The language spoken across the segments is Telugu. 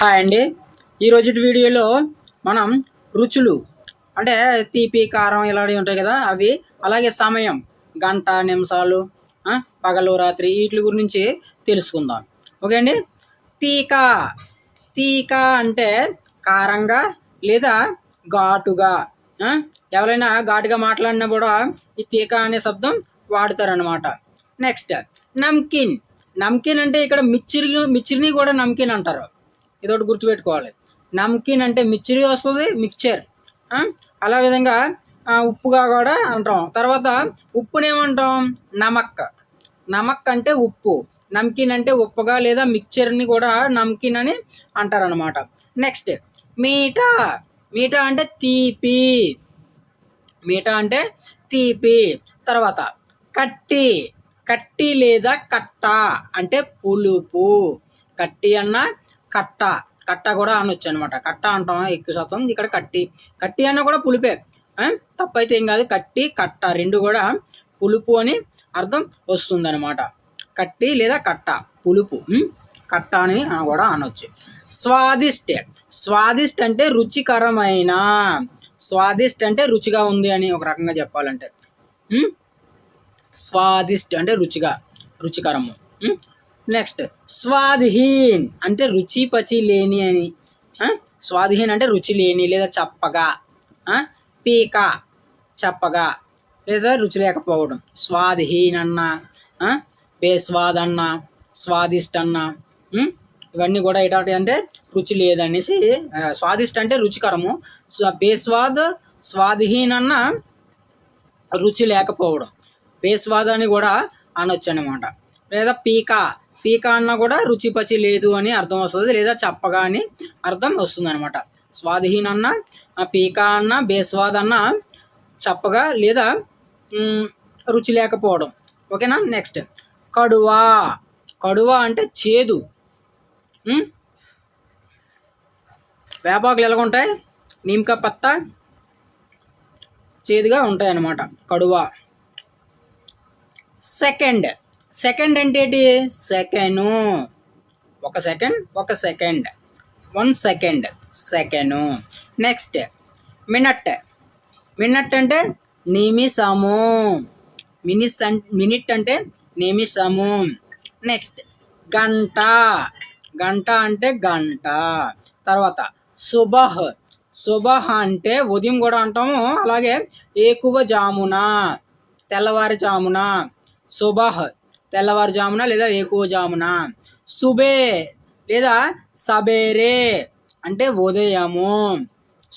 హాయ్ అండి. ఈరోజు వీడియోలో మనం రుచులు అంటే తీపి కారం ఇలాంటివి ఉంటాయి కదా, అవి అలాగే సమయం గంట నిమిషాలు పగలు రాత్రి వీటి గురించి తెలుసుకుందాం. ఓకే అండి. తీకా తీకా అంటే కారంగా లేదా ఘాటుగా. ఎవరైనా ఘాటుగా మాట్లాడినా కూడా ఈ తీకా అనే శబ్దం వాడతారనమాట. నెక్స్ట్ నమ్కిన్. నమ్కిన్ అంటే ఇక్కడ మిర్చిని కూడా నమ్కిన్ అంటారు. ఇదొకటి గుర్తుపెట్టుకోవాలి. నమ్కిన్ అంటే మిర్చి వస్తుంది, మిక్చర్. అలా విధంగా ఉప్పుగా కూడా అంటాం. తర్వాత ఉప్పునేమంటాం? నమక్. నమక్ అంటే ఉప్పు. నమ్కిన్ అంటే ఉప్పుగా లేదా మిక్చర్ని కూడా నమ్కిన్ అని అంటారనమాట. నెక్స్ట్ మీఠా. మీఠా అంటే తీపి. మీఠా అంటే తీపి. తర్వాత కట్టి. కట్టి లేదా కట్ట అంటే పులుపు. కట్టి అన్న కట్ట. కట్ట కూడా అనొచ్చు అనమాట. కట్ట అంటాం ఎక్కువ శాతం. ఇక్కడ కట్టి. కట్టి అన్న కూడా పులుపే. తప్పైతే ఏం కాదు. కట్టి కట్ట రెండు కూడా పులుపు అని అర్థం వస్తుంది అనమాట. కట్టి లేదా కట్ట పులుపు. కట్ట అని కూడా అనొచ్చు. స్వాదిష్ట్. స్వాదిష్ట్ అంటే రుచికరమైన. స్వాదిష్ట్ అంటే రుచిగా ఉంది అని ఒక రకంగా చెప్పాలంటే. స్వాదిష్ట్ అంటే రుచిగా, రుచికరము. నెక్స్ట్ స్వాదిహీన్ అంటే రుచి పచి లేని అని. స్వాదిహీన్ అంటే రుచి లేని లేదా చప్పగా. పీకా చప్పగా లేదా రుచి లేకపోవడం. స్వాదిహీన్ అన్న, బేస్వాద్ అన్న, స్వాదిష్ట్ అన్న, ఇవన్నీ కూడా ఏంటంటే అంటే రుచి లేదనేసి. స్వాదిష్ట్ అంటే రుచికరము. బేస్వాద్ స్వాదిహీన్ అన్న రుచి లేకపోవడం. బేస్వాద్ అని కూడా అనొచ్చు అనమాట. లేదా పీకా. పీకా అన్న కూడా రుచి పచి లేదు అని అర్థం వస్తుంది, లేదా చప్పగా అని అర్థం వస్తుంది అనమాట. స్వాదిహీన్ అన్న, పీకా అన్న, బేస్వాద్ అన్న చప్పగా లేదా రుచి లేకపోవడం. ఓకేనా. నెక్స్ట్ కడువా. కడువా అంటే చేదు. వేపాకులు ఎలాగుంటాయి? నిమ్కా పత్తా చేదుగా ఉంటాయి అన్నమాట. కడువా. సెకండ్. సెకండ్ అంటే ఏంటి? సెకండ్. ఒక సెకండ్, ఒక సెకండ్, 1 సెకండ్, సెకండ్. నెక్స్ట్ మినట్. మినట్ అంటే నిమిషము. మినిట్ అంటే నిమిషము. నెక్స్ట్ గంట. గంట అంటే గంట. తర్వాత సుబహ్. సుబహ్ అంటే ఉదయం కూడా అంటాము, అలాగే ఏకువ జామున తెల్లవారుజామున. సుబహ్ తెల్లవారుజామున లేదా ఏకువ జామున. సుబే లేదా సబేరే అంటే ఉదయము.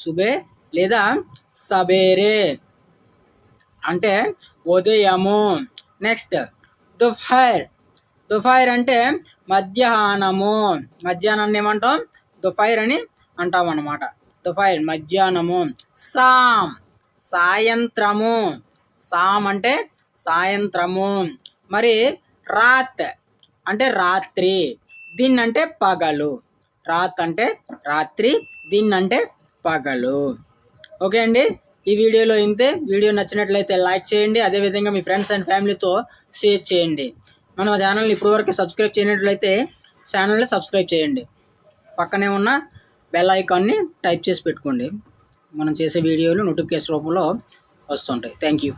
సుబే లేదా సబేరే అంటే ఉదయము. నెక్స్ట్ దుఫైర్. దుఫైర్ అంటే మధ్యాహ్నము. మధ్యాహ్నాన్ని ఏమంటాం? దుఫైర్ అని అంటాం అన్నమాట. దుఫైర్ మధ్యాహ్నము. సామ్ సాయంత్రము. సామ్ అంటే సాయంత్రము. మరి రాత్ అంటే రాత్రి. దిన్ అంటే పగలు. రాత్ అంటే రాత్రి, దిన్ అంటే పగలు. ఓకే అండి. ఈ వీడియోలో ఇంతే. వీడియో నచ్చినట్లయితే లైక్ చేయండి. అదేవిధంగా మీ ఫ్రెండ్స్ అండ్ ఫ్యామిలీతో షేర్ చేయండి. మన ఛానల్ని ఇప్పటివరకు సబ్స్క్రైబ్ చేయనట్లయితే ఛానల్ని సబ్స్క్రైబ్ చేయండి. పక్కనే ఉన్న బెల్ ఐకాన్ని టైప్ చేసి పెట్టుకోండి. మనం చేసే వీడియోలు నోటిఫికేషన్ రూపంలో వస్తుంటాయి. Thank you.